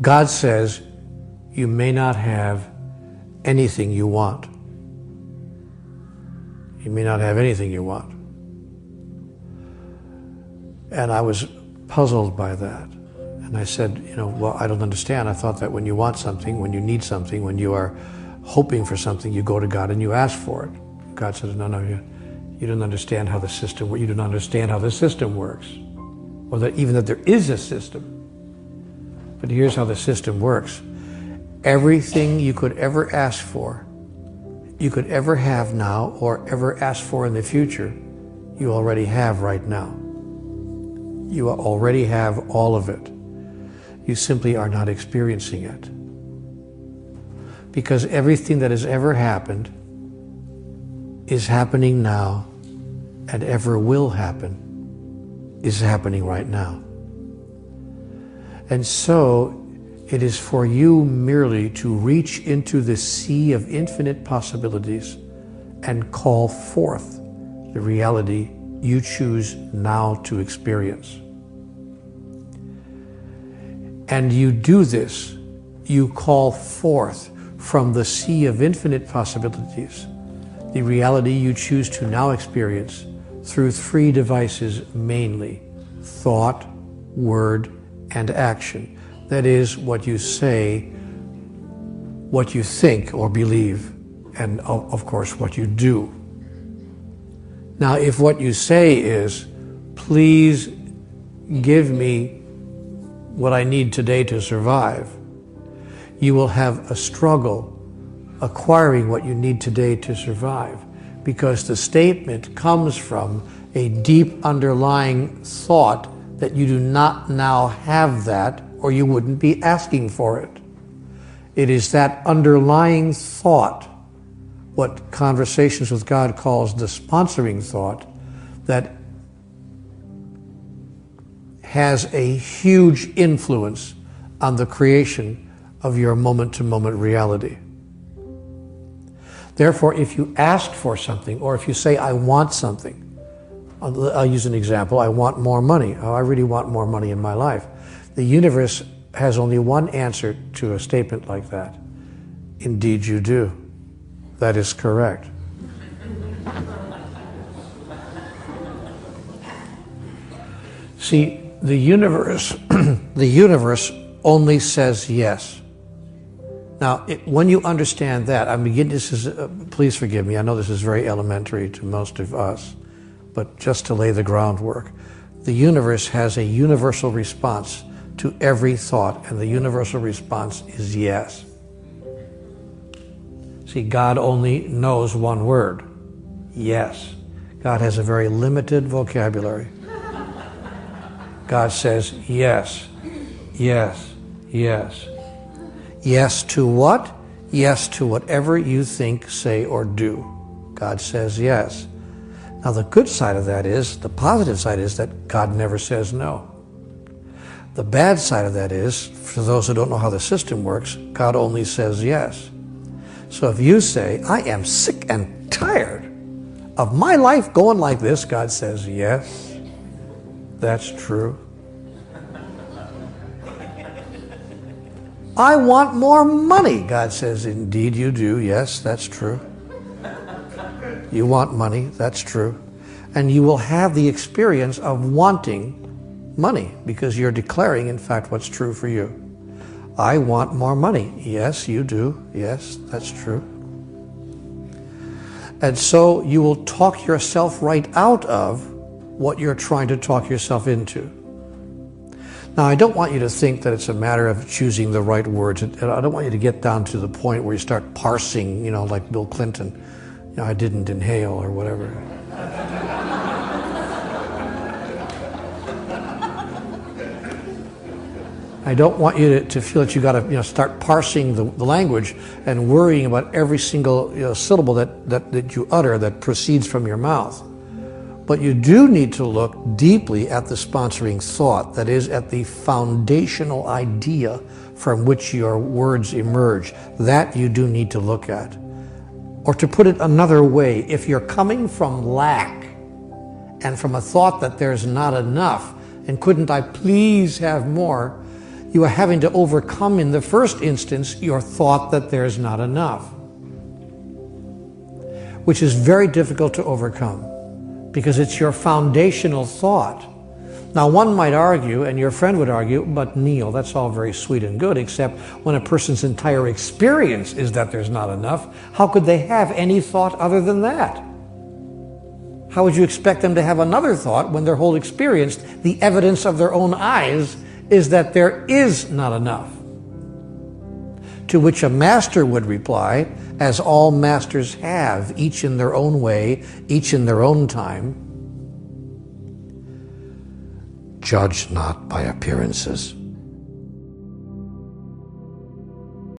God says you may not have anything you want. You may not have anything you want. And I was puzzled by that. And I said, well, I don't understand. I thought that when you want something, when you need something, when you are hoping for something, you go to God and you ask for it. God says, no, you don't understand how the system works. You don't understand how the system works. Or that even that there is a system. But here's how the system works. Everything you could ever ask for, you could ever have now, or ever ask for in the future, you already have right now. You already have all of it. You simply are not experiencing it. Because everything that has ever happened is happening now, and ever will happen is happening right now. And so it is for you merely to reach into the sea of infinite possibilities and call forth the reality you choose now to experience. And you do this, you call forth from the sea of infinite possibilities the reality you choose to now experience through three devices mainly: thought, word, and action. That is, what you say, what you think or believe, and of course what you do. Now, if what you say is, please give me what I need today to survive, you will have a struggle acquiring what you need today to survive, because the statement comes from a deep underlying thought that you do not now have that, or you wouldn't be asking for it. It is that underlying thought, what Conversations with God calls the sponsoring thought, that has a huge influence on the creation of your moment-to-moment reality. Therefore, if you ask for something, or if you say, I want something, I'll use an example, I want more money. Oh, I really want more money in my life. The universe has only one answer to a statement like that. Indeed you do. That is correct. See, the universe only says yes. Now, when you understand that, please forgive me, I know this is very elementary to most of us, but just to lay the groundwork, the universe has a universal response to every thought, and the universal response is yes. See, God only knows one word, yes. God has a very limited vocabulary. God says yes, yes, yes. Yes to what? Yes to whatever you think, say, or do. God says yes. Now the good side of that is, the positive side is that God never says no. The bad side of that is, for those who don't know how the system works, God only says yes. So if you say, I am sick and tired of my life going like this, God says, yes, that's true. I want more money. God says, indeed you do. Yes, that's true. You want money. That's true. And you will have the experience of wanting money because you're declaring, in fact, what's true for you. I want more money. Yes, you do. Yes, that's true. And so you will talk yourself right out of what you're trying to talk yourself into. Now, I don't want you to think that it's a matter of choosing the right words. I don't want you to get down to the point where you start parsing, like Bill Clinton. I didn't inhale or whatever. I don't want you to feel that you got to start parsing the language and worrying about every single syllable that you utter that proceeds from your mouth. But you do need to look deeply at the sponsoring thought, that is, at the foundational idea from which your words emerge. That you do need to look at. Or to put it another way, if you're coming from lack and from a thought that there's not enough, and couldn't I please have more, You are having to overcome in the first instance your thought that there's not enough, which is very difficult to overcome because it's your foundational thought. Now, one might argue, and your friend would argue, but Neale, that's all very sweet and good, except when a person's entire experience is that there's not enough, how could they have any thought other than that? How would you expect them to have another thought when their whole experience, the evidence of their own eyes, is that there is not enough? To which a master would reply, as all masters have, each in their own way, each in their own time, judge not by appearances.